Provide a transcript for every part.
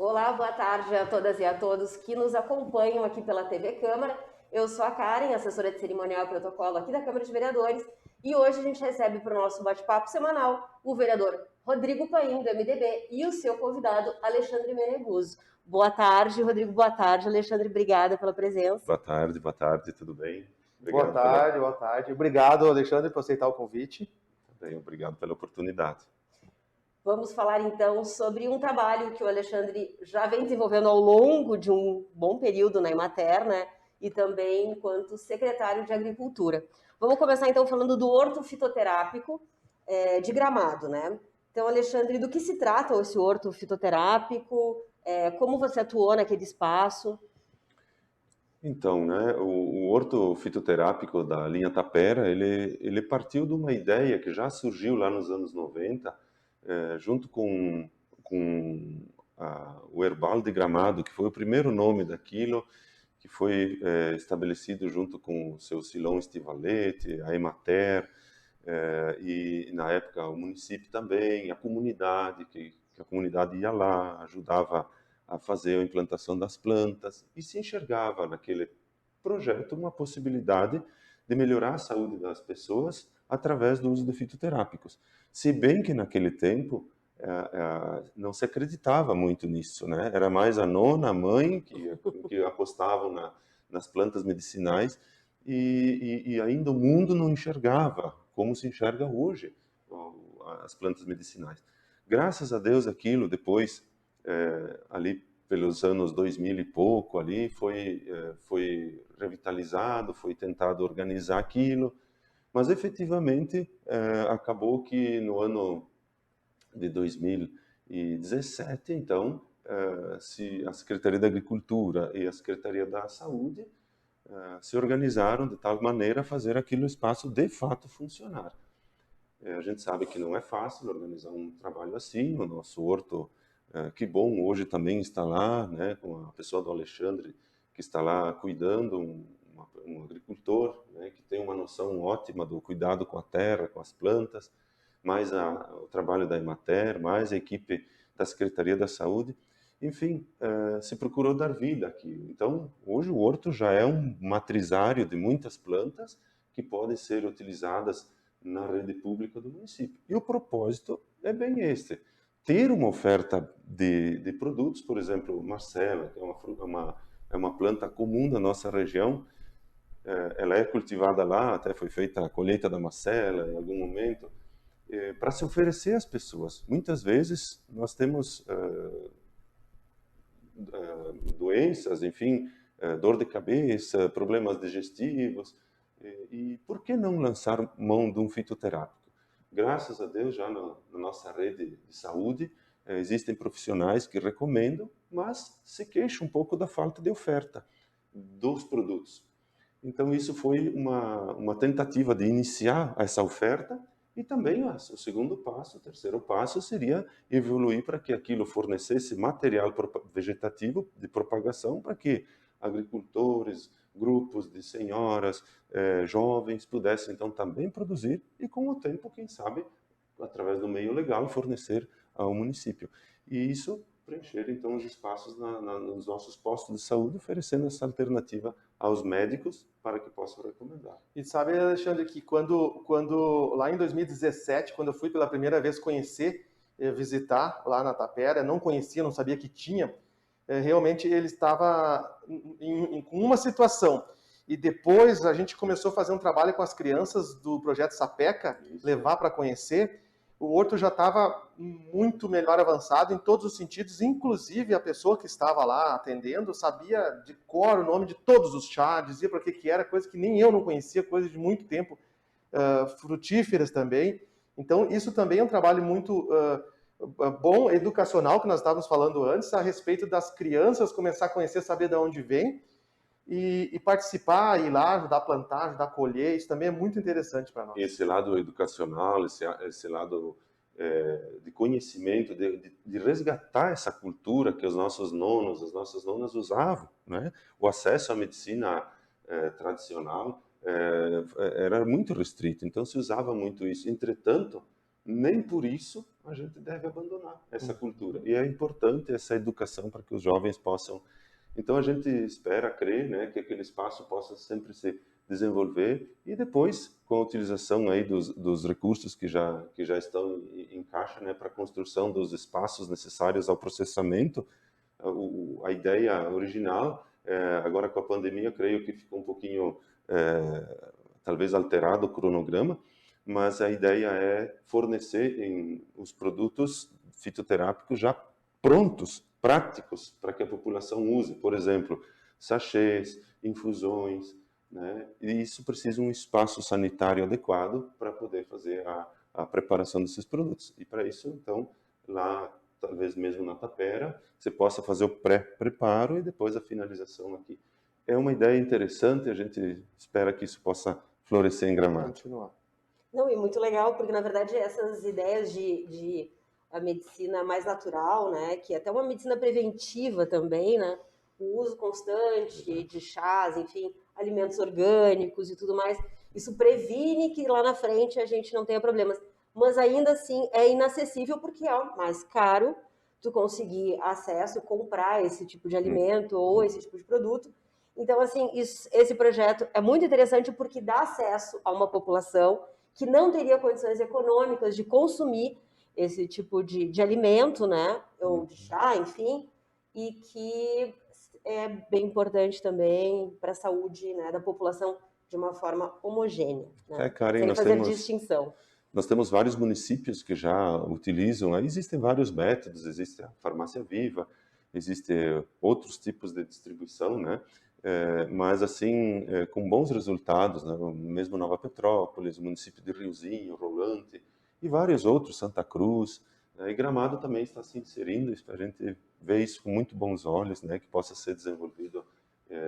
Olá, boa tarde a todas e a todos que nos acompanham aqui pela TV Câmara. Eu sou a Karen, assessora de cerimonial e protocolo aqui da Câmara de Vereadores, e hoje a gente recebe para o nosso bate-papo semanal o vereador Rodrigo Paim, do MDB, e o seu convidado, Alexandre Meneguso. Boa tarde, Rodrigo, boa tarde, Alexandre, obrigada pela presença. Boa tarde, tudo bem? Boa tarde, boa tarde. Obrigado, Alexandre, por aceitar o convite. Obrigado pela oportunidade. Vamos falar então sobre um trabalho que o Alexandre já vem desenvolvendo ao longo de um bom período na Emater, né? E também enquanto secretário de Agricultura. Vamos começar então falando do horto fitoterápico de Gramado, né? Então, Alexandre, do que se trata esse horto fitoterápico? Como você atuou naquele espaço? Então, né, o horto fitoterápico da linha Tapera, ele partiu de uma ideia que já surgiu lá nos anos 90, junto com o Herbal de Gramado, que foi o primeiro nome daquilo, que foi estabelecido junto com o seu Silão Estivalete, a Emater, e na época o município também, a comunidade, que a comunidade ia lá, ajudava a fazer a implantação das plantas, e se enxergava naquele projeto uma possibilidade de melhorar a saúde das pessoas através do uso de fitoterápicos. Se bem que naquele tempo não se acreditava muito nisso, né? Era mais a nona, a mãe que apostavam nas plantas medicinais, e ainda o mundo não enxergava como se enxerga hoje as plantas medicinais. Graças a Deus aquilo depois, ali pelos anos 2000 e pouco, ali foi revitalizado, foi tentado organizar aquilo, mas efetivamente acabou que no ano de 2017, então, se a Secretaria da Agricultura e a Secretaria da Saúde se organizaram de tal maneira a fazer aquele espaço de fato funcionar. A gente sabe que não é fácil organizar um trabalho assim. O nosso horto, que bom, hoje também está lá, né, com a pessoa do Alexandre, que está lá cuidando, um agricultor, né, que tem uma noção ótima do cuidado com a terra, com as plantas, mais o trabalho da Emater, mais a equipe da Secretaria da Saúde. Enfim, se procurou dar vida aqui. Então, hoje o horto já é um matrizário de muitas plantas que podem ser utilizadas na rede pública do município. E o propósito é bem este: ter uma oferta de produtos, por exemplo, Marcela, que é uma planta comum da nossa região, ela é cultivada lá, até foi feita a colheita da Marcela em algum momento, para se oferecer às pessoas. Muitas vezes nós temos doenças, enfim, dor de cabeça, problemas digestivos, e por que não lançar mão de um fitoterápico? Graças a Deus, já na nossa rede de saúde, existem profissionais que recomendam, mas se queixam um pouco da falta de oferta dos produtos. Então, isso foi uma tentativa de iniciar essa oferta, e também o segundo passo, o terceiro passo, seria evoluir para que aquilo fornecesse material vegetativo de propagação para que agricultores, grupos de senhoras, jovens pudessem então também produzir e, com o tempo, quem sabe, através do meio legal, fornecer ao município. E isso preencher então os espaços nos nossos postos de saúde, oferecendo essa alternativa aos médicos para que possam recomendar. E sabe, Alexandre, que quando lá em 2017, quando eu fui pela primeira vez conhecer, visitar lá na Tapera, não conhecia, não sabia que tinha, realmente ele estava com uma situação. E depois a gente começou a fazer um trabalho com as crianças do projeto Sapeca, levar para conhecer. O horto já estava muito melhor avançado em todos os sentidos, inclusive a pessoa que estava lá atendendo sabia de cor o nome de todos os chás, dizia para que era, coisa que nem eu não conhecia, coisa de muito tempo, frutíferas também. Então, isso também é um trabalho muito bom, educacional, que nós estávamos falando antes, a respeito das crianças começar a conhecer, saber de onde vem, e participar, ir lá, ajudar a plantar, ajudar a colher, isso também é muito interessante para nós. Esse lado educacional, esse lado de conhecimento, de resgatar essa cultura que os nossos nonos, as nossas nonas usavam, né? O acesso à medicina tradicional era muito restrito, então se usava muito isso. Entretanto, nem por isso a gente deve abandonar essa cultura. E é importante essa educação para que os jovens possam. Então a gente espera, crer, né, que aquele espaço possa sempre se desenvolver e depois, com a utilização aí dos recursos que já estão em caixa, né, para a construção dos espaços necessários ao processamento, a ideia original, agora com a pandemia, creio que ficou um pouquinho, talvez alterado o cronograma, mas a ideia é fornecer os produtos fitoterápicos já prontos, práticos, para que a população use. Por exemplo, sachês, infusões, né? E isso precisa de um espaço sanitário adequado para poder fazer a preparação desses produtos. E para isso, então, lá, talvez mesmo na tapera, você possa fazer o pré-preparo e depois a finalização aqui. É uma ideia interessante, a gente espera que isso possa florescer em Gramado. Continuar. Não, e muito legal, porque na verdade essas ideias de a medicina mais natural, né, que é até uma medicina preventiva também, né, o uso constante de chás, enfim, alimentos orgânicos e tudo mais, isso previne que lá na frente a gente não tenha problemas. Mas ainda assim é inacessível porque é mais caro tu conseguir acesso, comprar esse tipo de alimento ou esse tipo de produto. Então, assim, esse projeto é muito interessante porque dá acesso a uma população que não teria condições econômicas de consumir esse tipo de alimento, né, ou de chá, enfim, e que é bem importante também para a saúde, né, da população de uma forma homogênea, né, Karen, sem fazer distinção. Nós temos vários municípios que já utilizam, aí existem vários métodos, existe a farmácia viva, existem outros tipos de distribuição, né? Mas assim, com bons resultados, né? Mesmo Nova Petrópolis, o município de Riozinho, Rolante e vários outros, Santa Cruz, né? E Gramado também está se inserindo, a gente vê isso com muito bons olhos, né? Que possa ser desenvolvido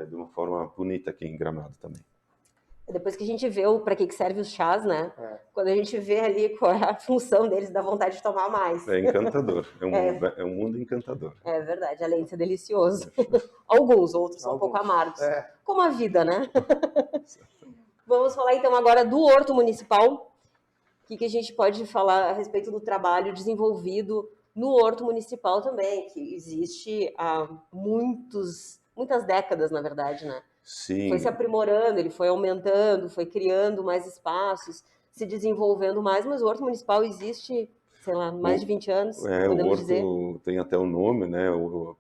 de uma forma bonita aqui em Gramado também. Depois que a gente vê para que serve os chás, né? Quando a gente vê ali qual é a função deles, dá vontade de tomar mais. É encantador, é um mundo encantador. É verdade, além de ser delicioso. Alguns, outros são um pouco amargos. Como a vida, né? Vamos falar então agora do Horto Municipal. O que a gente pode falar a respeito do trabalho desenvolvido no Horto Municipal também, que existe há muitas décadas, na verdade, né? Sim. Foi se aprimorando, ele foi aumentando, foi criando mais espaços, se desenvolvendo mais, mas o Horto Municipal existe, sei lá, mais de 20 anos, podemos o Horto dizer. Tem até o nome, né?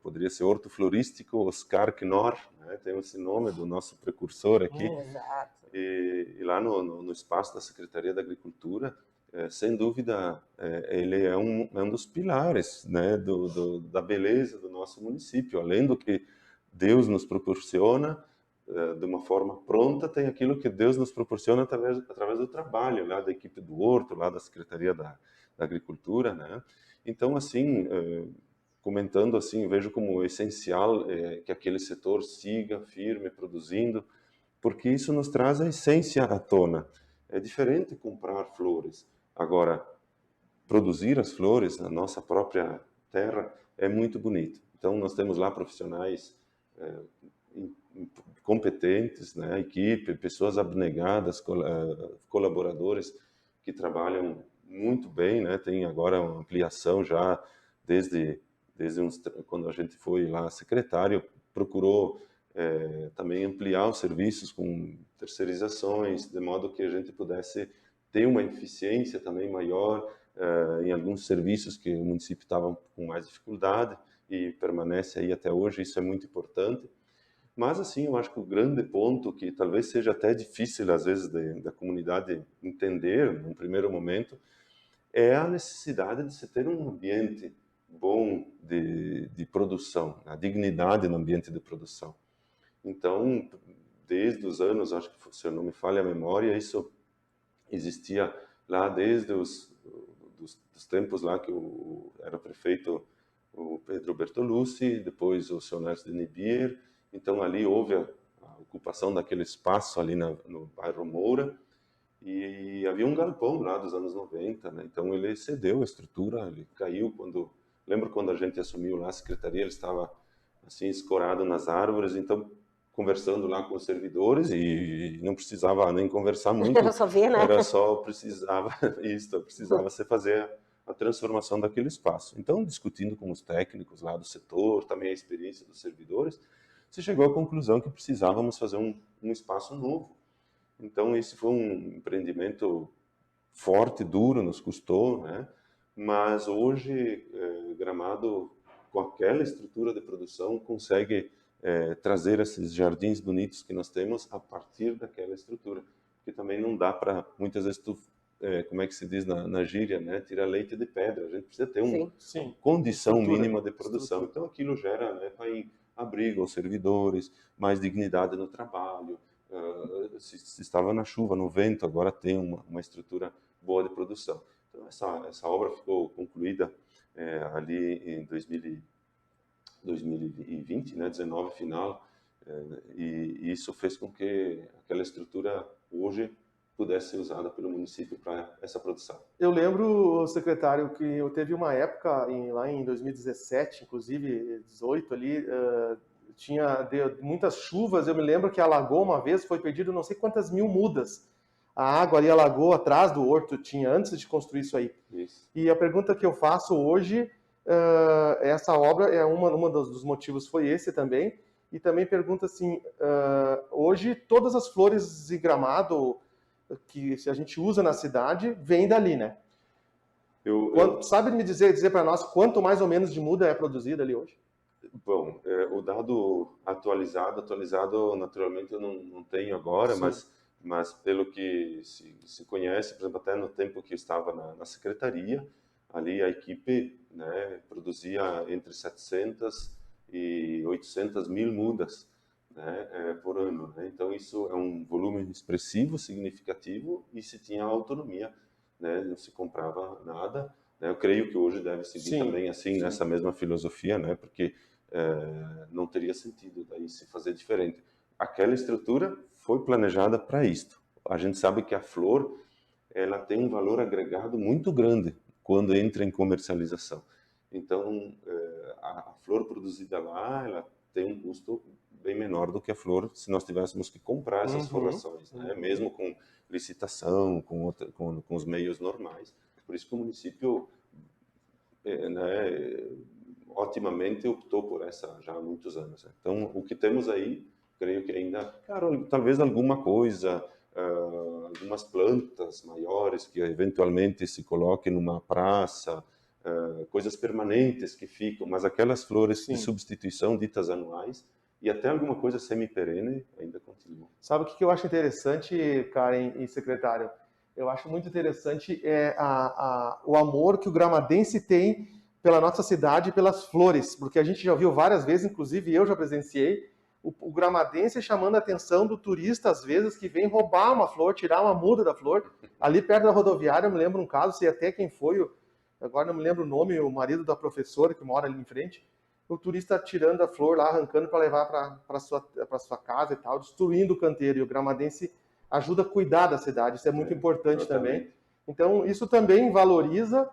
Poderia ser Horto Florístico Oscar Knorr, né? Tem esse nome do nosso precursor aqui. Exato. E lá no espaço da Secretaria da Agricultura, sem dúvida, ele é um dos pilares, né? Da beleza do nosso município. Além do que Deus nos proporciona, de uma forma pronta, tem aquilo que Deus nos proporciona através do trabalho lá da equipe do Horto, lá da Secretaria da Agricultura, né? Então, assim, comentando assim, vejo como essencial que aquele setor siga firme, produzindo, porque isso nos traz a essência à tona. É diferente comprar flores. Agora, produzir as flores na nossa própria terra é muito bonito. Então, nós temos lá profissionais competentes, né, equipe, pessoas abnegadas, colaboradores que trabalham muito bem, né, tem agora uma ampliação já desde quando a gente foi lá secretário, procurou também ampliar os serviços com terceirizações, de modo que a gente pudesse ter uma eficiência também maior em alguns serviços que o município estava com mais dificuldade e permanece aí até hoje, isso é muito importante. Mas, assim, eu acho que o grande ponto, que talvez seja até difícil, às vezes, da comunidade entender, num primeiro momento, é a necessidade de se ter um ambiente bom de produção, a dignidade no ambiente de produção. Então, desde os anos, acho que, se eu não me falha a memória, isso existia lá desde dos tempos lá que era prefeito o Pedro Bertolucci, depois o seu Nelson de Nibier. Então, ali houve a ocupação daquele espaço ali no bairro Moura, e havia um galpão lá dos anos 90, né? Então, ele cedeu a estrutura, ele caiu lembro quando a gente assumiu lá a secretaria, ele estava assim, escorado nas árvores, então conversando lá com os servidores e não precisava nem conversar muito. Era só ver, né? Era só precisava se fazer a transformação daquele espaço. Então, discutindo com os técnicos lá do setor, também a experiência dos servidores, se chegou à conclusão que precisávamos fazer um espaço novo. Então, esse foi um empreendimento forte, duro, nos custou, né? Mas hoje, Gramado, com aquela estrutura de produção, consegue trazer esses jardins bonitos que nós temos a partir daquela estrutura. Porque também não dá para, muitas vezes, como é que se diz na gíria, né? Tirar leite de pedra. A gente precisa ter uma condição mínima de produção. Então, aquilo gera, né, abrigo aos servidores, mais dignidade no trabalho. Se estava na chuva, no vento, agora tem uma estrutura boa de produção. Então, essa obra ficou concluída ali em 2020, né, 19 final, e isso fez com que aquela estrutura hoje pudesse ser usada pelo município para essa produção. Eu lembro, secretário, que teve uma época, lá em 2017, inclusive 18 ali, deu muitas chuvas. Eu me lembro que alagou uma vez, foi perdido não sei quantas mil mudas. A água ali alagou atrás do horto, tinha antes de construir isso aí. Isso. E a pergunta que eu faço hoje, essa obra, dos motivos foi esse também, e também pergunta assim, hoje todas as flores de Gramado que a gente usa na cidade vêm dali, né? Sabe me dizer para nós quanto mais ou menos de muda é produzida ali hoje? Bom, o dado atualizado naturalmente eu não tenho agora, mas pelo que se conhece, por exemplo, até no tempo que eu estava na secretaria, ali a equipe, né, produzia entre 700 e 800 mil mudas, né, por ano, né? Então isso é um volume expressivo, significativo, e se tinha autonomia, né, não se comprava nada, né? Eu creio que hoje deve seguir também assim, nessa mesma filosofia, né, porque não teria sentido daí se fazer diferente. Aquela estrutura foi planejada para isto. A gente sabe que a flor, ela tem um valor agregado muito grande quando entra em comercialização. Então, a flor produzida lá, ela tem um custo bem menor do que a flor se nós tivéssemos que comprar essas florações, né? Mesmo com licitação, com os meios normais. Por isso que o município, né, otimamente optou por essa já há muitos anos. Então, o que temos aí, creio que ainda, claro, talvez alguma coisa, algumas plantas maiores que eventualmente se coloquem numa praça, coisas permanentes que ficam, mas aquelas flores de substituição ditas anuais e até alguma coisa semi-perene ainda continua. Sabe o que eu acho interessante, Karen e secretário? Eu acho muito interessante o amor que o gramadense tem pela nossa cidade e pelas flores, porque a gente já viu várias vezes, inclusive eu já presenciei, o gramadense chamando a atenção do turista, às vezes, que vem roubar uma flor, tirar uma muda da flor. Ali perto da rodoviária, eu me lembro um caso, sei até quem foi, agora não me lembro o nome, o marido da professora que mora ali em frente, o turista tirando a flor lá, arrancando para levar para sua casa e tal, destruindo o canteiro. E o gramadense ajuda a cuidar da cidade, isso é muito importante também. Então, isso também valoriza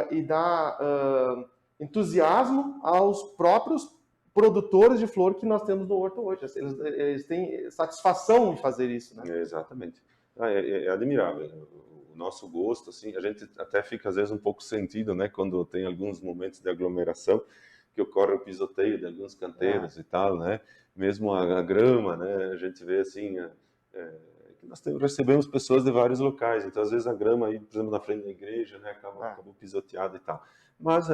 e dá entusiasmo aos próprios produtores de flor que nós temos no horto hoje. Eles têm satisfação em fazer isso, né? Exatamente. É admirável. O nosso gosto, assim, a gente até fica às vezes um pouco sentido, né, quando tem alguns momentos de aglomeração, que ocorre o pisoteio de alguns canteiros e tal, né? Mesmo a grama, né? A gente vê assim, que nós recebemos pessoas de vários locais, então às vezes a grama aí, por exemplo, na frente da igreja, né, acabou pisoteada e tal. Mas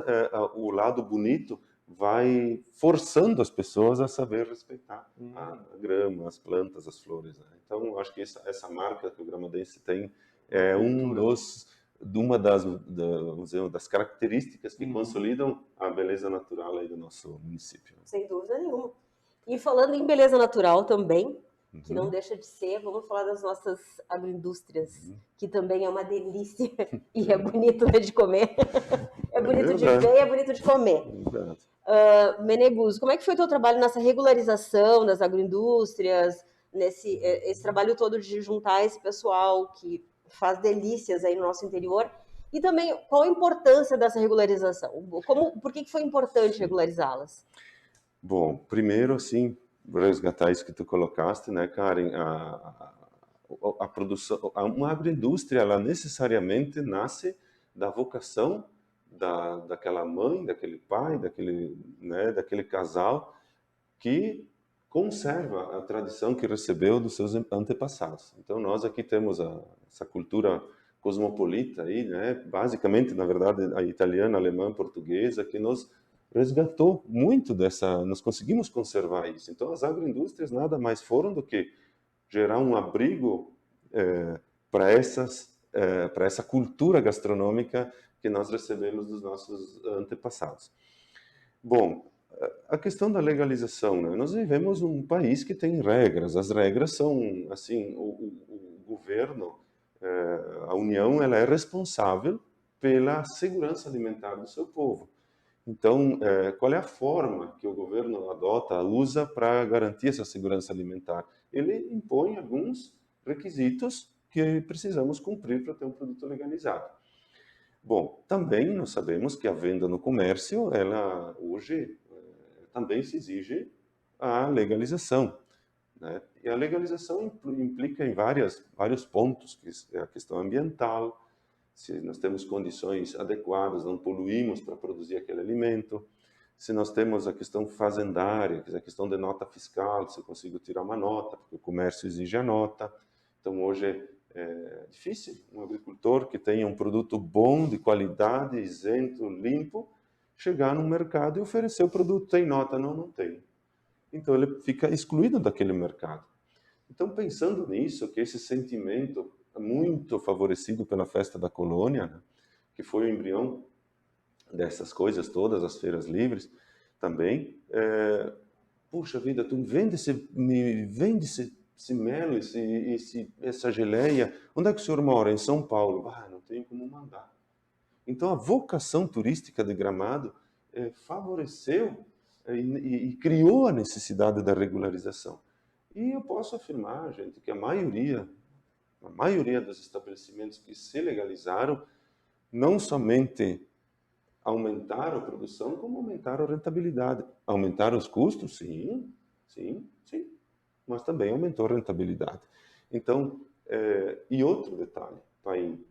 o lado bonito vai forçando as pessoas a saber respeitar a grama, as plantas, as flores, né? Então, acho que essa marca que o gramadense tem é uma das características que consolidam a beleza natural aí do nosso município. Sem dúvida nenhuma. E falando em beleza natural também, que não deixa de ser, vamos falar das nossas agroindústrias, que também é uma delícia e é bonito, né, de comer. É bonito de ver e é bonito de comer. Meneguzzo, como é que foi o teu trabalho nessa regularização das agroindústrias, esse trabalho todo de juntar esse pessoal que faz delícias aí no nosso interior? E também, qual a importância dessa regularização? Por que foi importante regularizá-las? Bom, primeiro, assim, resgatar isso que tu colocaste, né, Karen? A produção, uma agroindústria, ela necessariamente nasce da vocação daquela mãe, daquele pai, daquele casal que conserva a tradição que recebeu dos seus antepassados. Então nós aqui temos essa cultura cosmopolita aí, né? Basicamente, na verdade, a italiana, alemã, portuguesa, que nos resgatou muito nós conseguimos conservar isso. Então as agroindústrias nada mais foram do que gerar um abrigo para essa cultura gastronômica que nós recebemos dos nossos antepassados. Bom, a questão da legalização, né? Nós vivemos um país que tem regras. As regras são, assim, o governo, a União, ela é responsável pela segurança alimentar do seu povo. Então, qual é a forma que o governo adota, usa para garantir essa segurança alimentar? Ele impõe alguns requisitos que precisamos cumprir para ter um produto legalizado. Bom, também nós sabemos que a venda no comércio, ela hoje também se exige a legalização, né? E a legalização implica em vários pontos, que é a questão ambiental, se nós temos condições adequadas, não poluímos para produzir aquele alimento, se nós temos a questão fazendária, que é a questão de nota fiscal, se eu consigo tirar uma nota, porque o comércio exige a nota. Então, hoje é difícil um agricultor que tenha um produto bom, de qualidade, isento, limpo, chegar no mercado e oferecer o produto. Tem nota? Não, não tem. Então, ele fica excluído daquele mercado. Então, pensando nisso, que esse sentimento muito favorecido pela festa da colônia, né, que foi o embrião dessas coisas todas, as feiras livres, também, puxa vida, tu me vende esse mel, essa geleia, onde é que o senhor mora? Em São Paulo. Ah, não tenho como mandar. Então, a vocação turística de Gramado favoreceu e criou a necessidade da regularização. E eu posso afirmar, gente, que a maioria dos estabelecimentos que se legalizaram não somente aumentaram a produção, como aumentaram a rentabilidade. Aumentaram os custos? Sim, sim, sim. Mas também aumentou a rentabilidade. Então, e outro detalhe, Paim,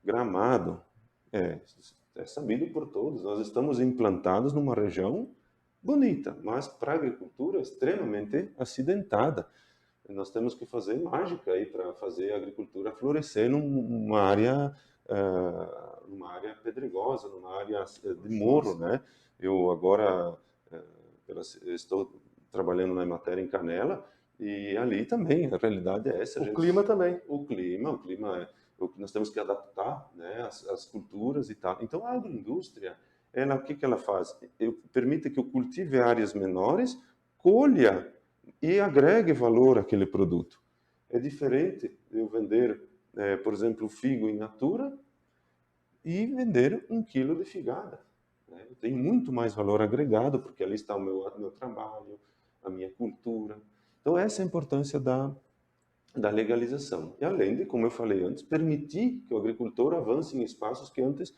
Gramado é sabido por todos, nós estamos implantados numa região bonita, mas para a agricultura extremamente acidentada. Nós temos que fazer mágica aí para fazer a agricultura florescer numa área pedregosa, numa área de morro, né? Eu agora estou trabalhando na matéria em Canela e ali também a realidade é essa. Clima também. O clima nós temos que adaptar, né, as culturas e tal. Então a agroindústria, o que ela faz? Permite que eu cultive áreas menores, colha e agregue valor àquele produto. É diferente de eu vender, por exemplo, figo in natura e vender 1 quilo de figada. Né? Tem muito mais valor agregado, porque ali está o meu trabalho, a minha cultura. Então, essa é a importância da legalização. E além de, como eu falei antes, permitir que o agricultor avance em espaços que antes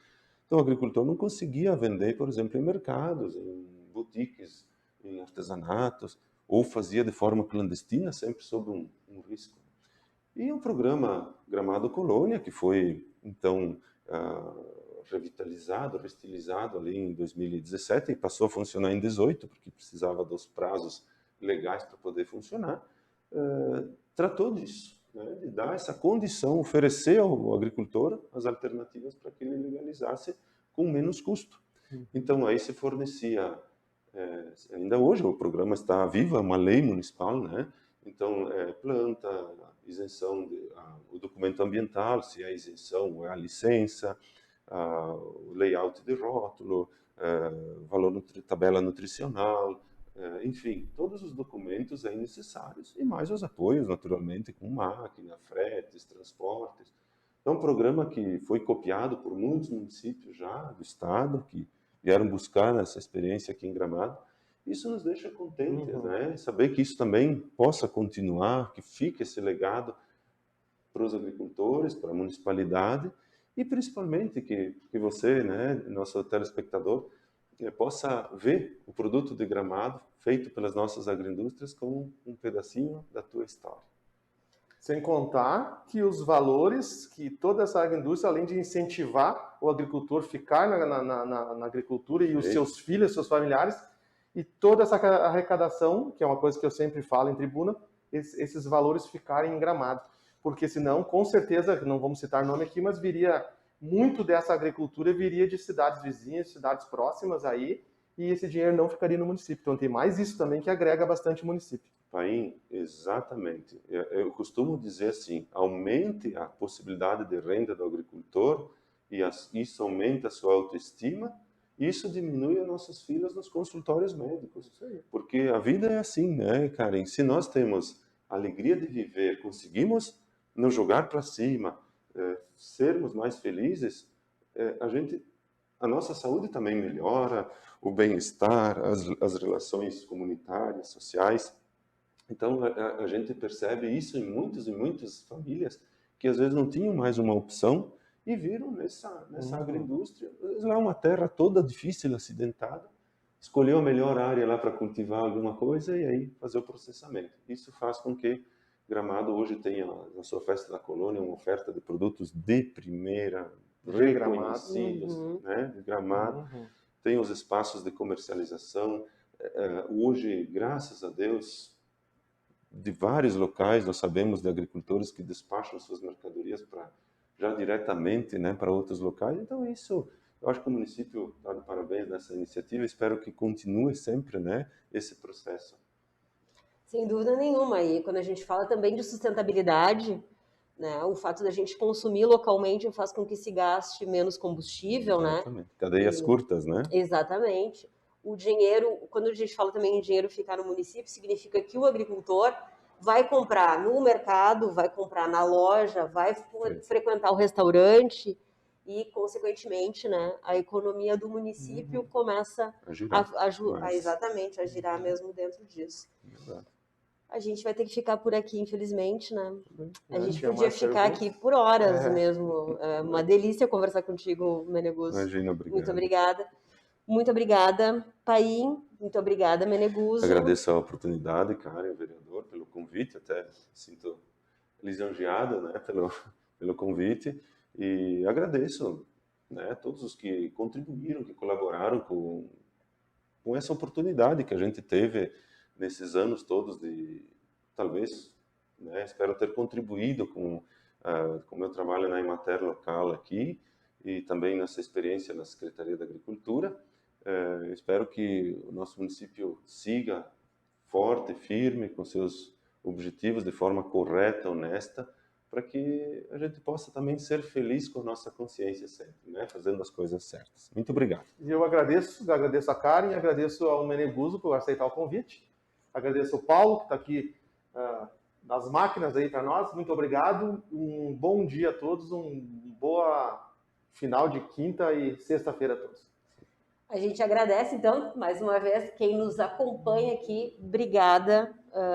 o agricultor não conseguia vender, por exemplo, em mercados, em boutiques, em artesanatos, ou fazia de forma clandestina, sempre sob um risco. E o programa Gramado Colônia, que foi, então, revitalizado, restilizado ali em 2017 e passou a funcionar em 2018, porque precisava dos prazos legais para poder funcionar, tratou disso, né, de dar essa condição, oferecer ao agricultor as alternativas para que ele legalizasse com menos custo. Então, aí se fornecia, ainda hoje o programa está vivo, é uma lei municipal, né? Então, planta, isenção, o documento ambiental, se é isenção ou é a licença, o layout de rótulo, tabela nutricional, enfim, todos os documentos aí necessários e mais os apoios, naturalmente, com máquina, fretes, transportes. É um programa que foi copiado por muitos municípios já do estado, que vieram buscar essa experiência aqui em Gramado. Isso nos deixa contentes, né? Saber que isso também possa continuar, que fique esse legado para os agricultores, para a municipalidade e principalmente que você, né, nosso telespectador, possa ver o produto de Gramado feito pelas nossas agroindústrias como um pedacinho da tua história. Sem contar que os valores que toda essa agroindústria, além de incentivar o agricultor a ficar na agricultura e os seus filhos, seus familiares, e toda essa arrecadação, que é uma coisa que eu sempre falo em tribuna, esses valores ficarem em Gramado. Porque senão, com certeza, não vamos citar nome aqui, mas viria muito dessa agricultura viria de cidades vizinhas, cidades próximas aí, e esse dinheiro não ficaria no município. Então tem mais isso também que agrega bastante o município. Paim, exatamente. Eu costumo dizer assim, aumente a possibilidade de renda do agricultor e isso aumenta a sua autoestima, e isso diminui as nossas filas nos consultórios médicos. Porque a vida é assim, né, Karen? Se nós temos a alegria de viver, conseguimos nos jogar para cima, sermos mais felizes, a nossa saúde também melhora, o bem-estar, as relações comunitárias, sociais. Então, a gente percebe isso em muitas famílias que às vezes não tinham mais uma opção e viram nessa agroindústria. Lá uma terra toda difícil, acidentada, escolheu a melhor área lá para cultivar alguma coisa e aí fazer o processamento. Isso faz com que Gramado hoje tenha, na sua festa da colônia, uma oferta de produtos de primeira, reconhecidos, né, de Gramado. Tem os espaços de comercialização. Hoje, graças a Deus, de vários locais, nós sabemos de agricultores que despacham suas mercadorias já diretamente, né, para outros locais. Então, isso, eu acho que o município está de parabéns nessa iniciativa. Espero que continue sempre, né, esse processo. Sem dúvida nenhuma. E quando a gente fala também de sustentabilidade, né, o fato da gente consumir localmente faz com que se gaste menos combustível, exatamente, né? Cadeias curtas, né? Exatamente. O dinheiro, quando a gente fala também em dinheiro ficar no município, significa que o agricultor vai comprar no mercado, vai comprar na loja, vai frequentar o restaurante e, consequentemente, né, a economia do município começa exatamente, a girar mesmo dentro disso. Exato. A gente vai ter que ficar por aqui, infelizmente, né? A gente podia ficar aqui por horas mesmo. É uma delícia conversar contigo, Meneguso. Imagina, obrigado. Muito obrigada. Muito obrigada, Paim. Muito obrigada, Meneguso. Agradeço a oportunidade, Karen, vereador, pelo convite. Até sinto lisonjeado, né, pelo convite. E agradeço, né, todos os que contribuíram, que colaboraram com essa oportunidade que a gente teve nesses anos todos talvez, né, espero ter contribuído com o meu trabalho na Emater local aqui e também nessa experiência na Secretaria da Agricultura. Espero que o nosso município siga forte, firme, com seus objetivos de forma correta, honesta, para que a gente possa também ser feliz com a nossa consciência sempre, né, fazendo as coisas certas. Muito obrigado. E eu agradeço a Karen, agradeço ao Meneguso por aceitar o convite. Agradeço ao Paulo, que está aqui nas máquinas aí para nós. Muito obrigado. Um bom dia a todos. Boa final de quinta e sexta-feira a todos. A gente agradece, então, mais uma vez, quem nos acompanha aqui. Obrigada,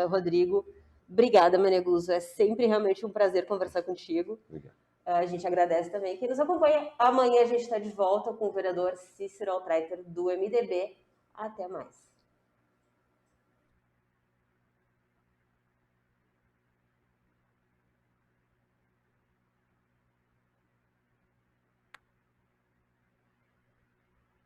Rodrigo. Obrigada, Meneguso. É sempre realmente um prazer conversar contigo. Obrigado. A gente agradece também quem nos acompanha. Amanhã a gente está de volta com o vereador Cícero Altreiter, do MDB. Até mais.